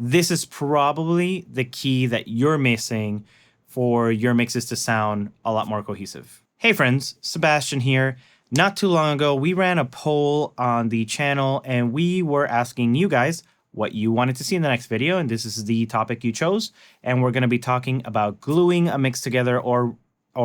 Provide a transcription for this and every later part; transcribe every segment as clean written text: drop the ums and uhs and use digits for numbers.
this is probably the key that you're missing for your mixes to sound a lot more cohesive. Hey friends, Sebastian here. Not too long ago, we ran a poll on the channel and we were asking you guys what you wanted to see in the next video, and this is the topic you chose. And we're going to be talking about gluing a mix together or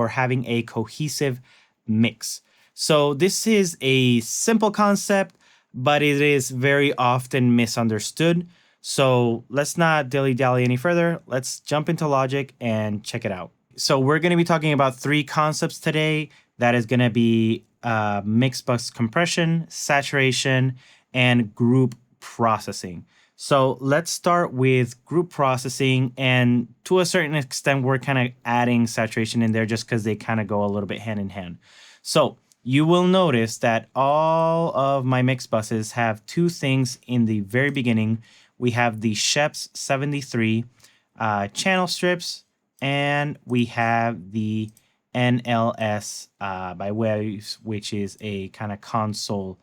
having a cohesive mix. So this is a simple concept, but it is very often misunderstood. So let's not dilly-dally any further. Let's jump into Logic and check it out. So we're going to be talking about three concepts today. That is going to be mix bus compression, saturation, and group processing. So let's start with group processing, and to a certain extent, we're kind of adding saturation in there just because they kind of go a little bit hand in hand. So you will notice that all of my mix buses have two things in the very beginning. We have the Sheps 73 channel strips, and we have the NLS by Waves, which is a kind of console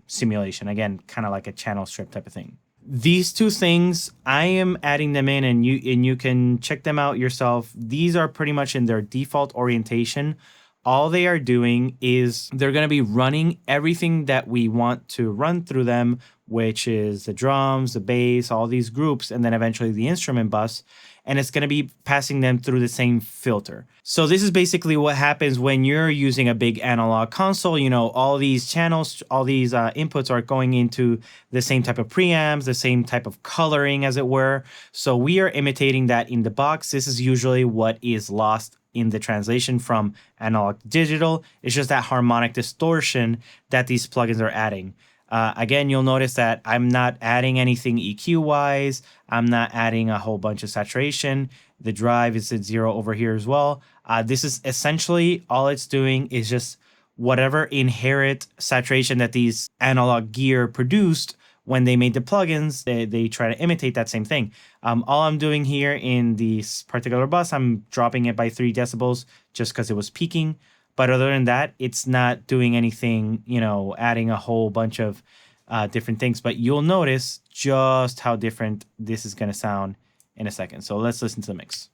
simulation. Again, kind of like a channel strip type of thing. These two things, I am adding them in, and you can check them out yourself. These are pretty much in their default orientation. All they are doing is they're going to be running everything that we want to run through them, which is the drums, the bass, all these groups, and then eventually the instrument bus. And it's going to be passing them through the same filter. So this is basically what happens when you're using a big analog console. You know, all these channels, all these inputs are going into the same type of preamps, the same type of coloring, as it were. So we are imitating that in the box. This is usually what is lost in the translation from analog to digital. It's just that harmonic distortion that these plugins are adding. Again, you'll notice that I'm not adding anything EQ-wise. I'm not adding a whole bunch of saturation. The drive is at 0 over here as well. This is essentially all it's doing is just whatever inherent saturation that these analog gear produced when they made the plugins, they try to imitate that same thing. All I'm doing here in this particular bus, I'm dropping it by 3 decibels just because it was peaking. But other than that, it's not doing anything, you know, adding a whole bunch of different things. But you'll notice just how different this is going to sound in a second. So let's listen to the mix.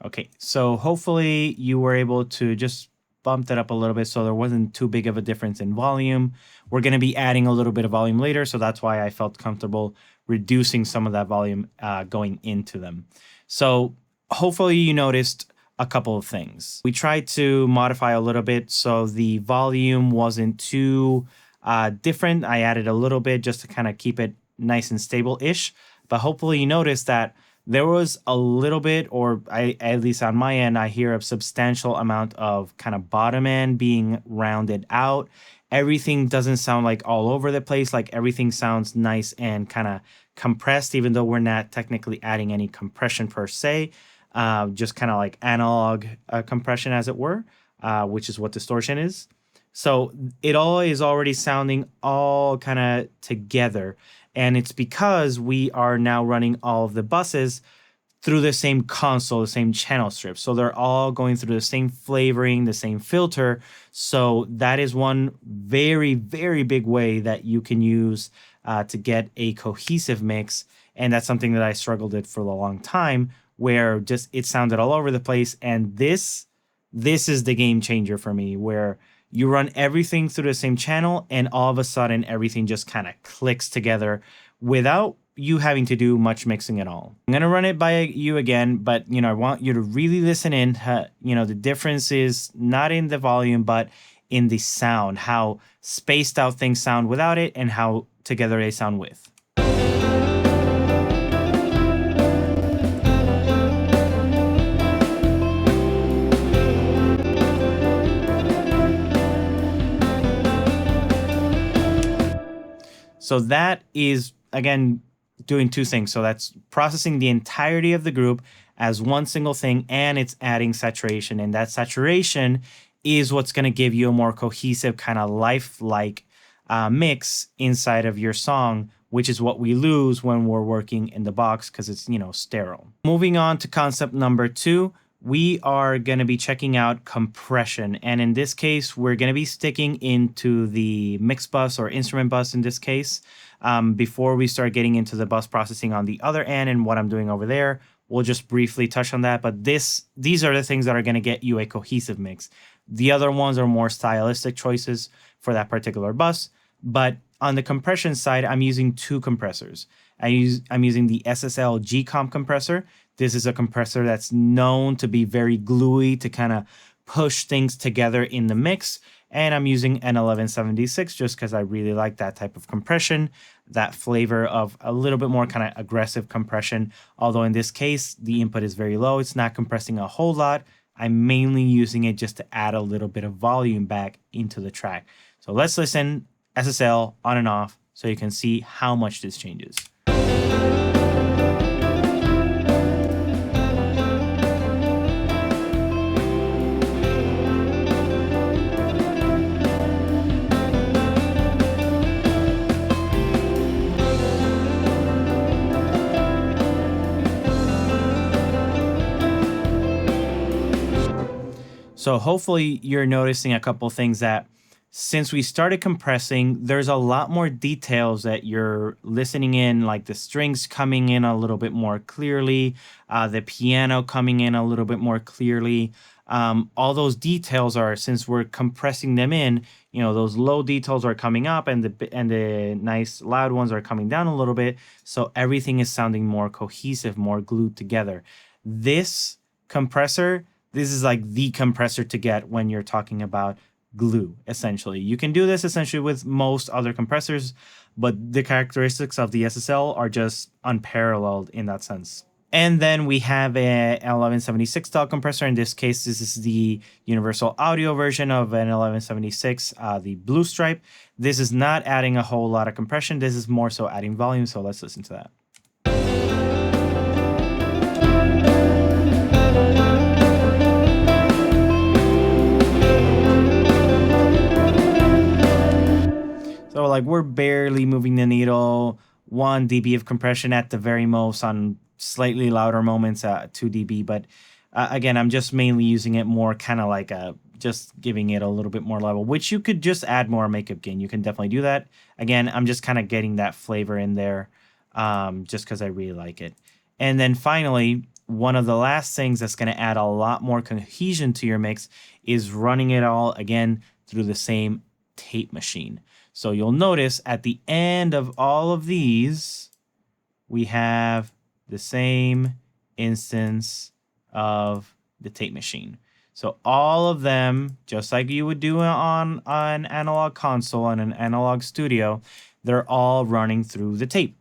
Okay, so hopefully you were able to just bump that up a little bit so there wasn't too big of a difference in volume. We're going to be adding a little bit of volume later, so that's why I felt comfortable reducing some of that volume going into them. So hopefully you noticed a couple of things. We tried to modify a little bit so the volume wasn't too different. I added a little bit just to kind of keep it nice and stable-ish, but hopefully you noticed that there was a little bit, or at least on my end, I hear a substantial amount of kind of bottom end being rounded out. Everything doesn't sound like all over the place. Like everything sounds nice and kind of compressed, even though we're not technically adding any compression per se. Just kind of like analog compression, as it were, which is what distortion is. So it all is already sounding all kind of together. And it's because we are now running all of the buses through the same console, the same channel strip. So they're all going through the same flavoring, the same filter. So that is one very, very big way that you can use to get a cohesive mix. And that's something that I struggled with for a long time, where just it sounded all over the place. And this is the game changer for me, where you run everything through the same channel and all of a sudden everything just kind of clicks together without you having to do much mixing at all. I'm going to run it by you again, but you know, I want you to really listen in. You know, the difference is not in the volume, but in the sound, how spaced out things sound without it and how together they sound with. So that is, again, doing two things. So that's processing the entirety of the group, as one single thing, and it's adding saturation. And that saturation is what's going to give you a more cohesive, kind of lifelike mix inside of your song, which is what we lose when we're working in the box because it's, sterile. Moving on to concept number 2, we are going to be checking out compression. And in this case, we're going to be sticking into the mix bus or instrument bus in this case. Before we start getting into the bus processing on the other end and what I'm doing over there, we'll just briefly touch on that. But these are the things that are going to get you a cohesive mix. The other ones are more stylistic choices for that particular bus. But on the compression side, I'm using 2 compressors. I'm using the SSL G-Comp compressor. This is a compressor that's known to be very gluey to kind of push things together in the mix. And I'm using an 1176 just because I really like that type of compression, that flavor of a little bit more kind of aggressive compression. Although in this case, the input is very low. It's not compressing a whole lot. I'm mainly using it just to add a little bit of volume back into the track. So let's listen SSL on and off so you can see how much this changes. So hopefully you're noticing a couple things that since we started compressing, there's a lot more details that you're listening in, like the strings coming in a little bit more clearly, the piano coming in a little bit more clearly. All those details are, since we're compressing them in, those low details are coming up and the nice loud ones are coming down a little bit. So everything is sounding more cohesive, more glued together. This compressor, this is like the compressor to get when you're talking about glue, essentially. You can do this essentially with most other compressors, but the characteristics of the SSL are just unparalleled in that sense. And then we have an 1176 style compressor. In this case, this is the universal audio version of an 1176, the blue stripe. This is not adding a whole lot of compression. This is more so adding volume. So let's listen to that. So like we're barely moving the needle, 1 dB of compression at the very most on slightly louder moments, 2 dB. But again, I'm just mainly using it more kind of like just giving it a little bit more level, which you could just add more makeup gain. You can definitely do that. Again, I'm just kind of getting that flavor in there just because I really like it. And then finally, one of the last things that's going to add a lot more cohesion to your mix is running it all again through the same tape machine. So you'll notice at the end of all of these, we have the same instance of the tape machine. So all of them, just like you would do on an analog console and an analog studio, they're all running through the tape.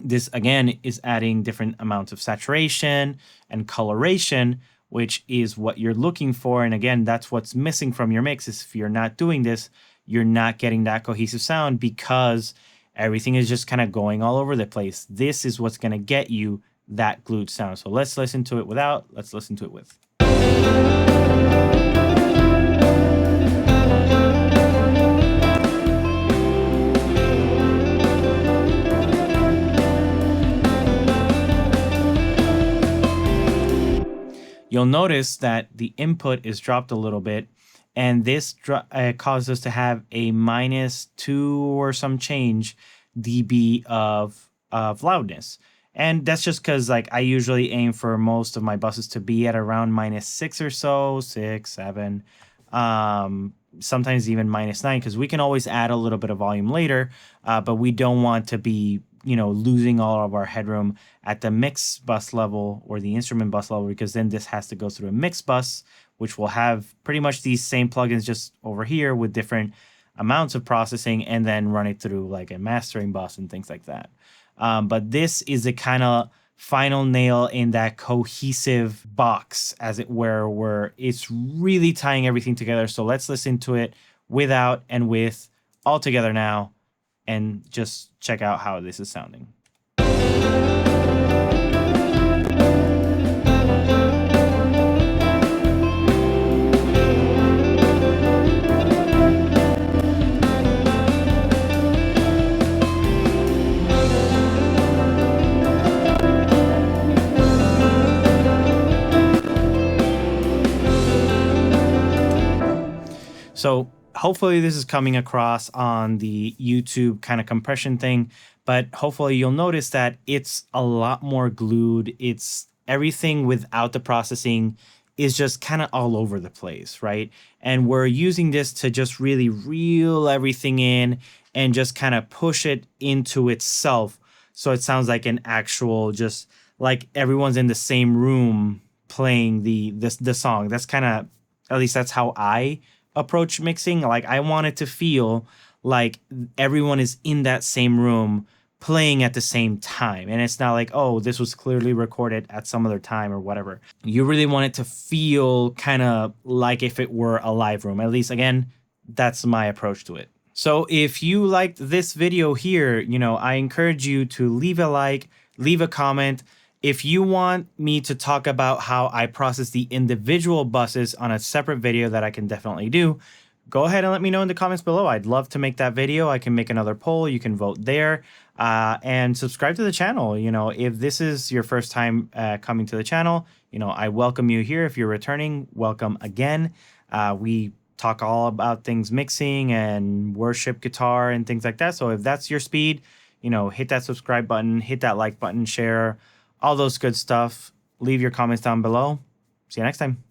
This, again, is adding different amounts of saturation and coloration, which is what you're looking for. And again, that's what's missing from your mix. Is if you're not doing this, you're not getting that cohesive sound because everything is just kind of going all over the place. This is what's going to get you that glued sound. So let's listen to it without, let's listen to it with. You'll notice that the input is dropped a little bit, and this caused us to have a -2 or some change dB of loudness. And that's just because like I usually aim for most of my buses to be at around -6 or so, 6, 7, sometimes even -9, because we can always add a little bit of volume later, but we don't want to be losing all of our headroom at the mix bus level or the instrument bus level, because then this has to go through a mix bus, which will have pretty much these same plugins just over here with different amounts of processing, and then run it through like a mastering bus and things like that. But this is the kind of final nail in that cohesive box, as it were, where it's really tying everything together. So let's listen to it without and with all together now, and just check out how this is sounding. So hopefully this is coming across on the YouTube kind of compression thing, but hopefully you'll notice that it's a lot more glued. It's everything without the processing is just kind of all over the place, right? And we're using this to just really reel everything in and just kind of push it into itself. So it sounds like an actual, just like everyone's in the same room playing the song. That's kind of, at least that's how I approach mixing. Like I want it to feel like everyone is in that same room playing at the same time. And it's not like, oh, this was clearly recorded at some other time or whatever. You really want it to feel kind of like if it were a live room. At least, again, that's my approach to it. So if you liked this video here, I encourage you to leave a like, leave a comment. If you want me to talk about how I process the individual buses on a separate video, that I can definitely do, go ahead and let me know in the comments below. I'd love to make that video. I can make another poll. You can vote there, and subscribe to the channel. If this is your first time coming to the channel, I welcome you here. If you're returning, welcome again. We talk all about things mixing and worship guitar and things like that. So if that's your speed, hit that subscribe button, hit that like button, share, all those good stuff. Leave your comments down below. See you next time.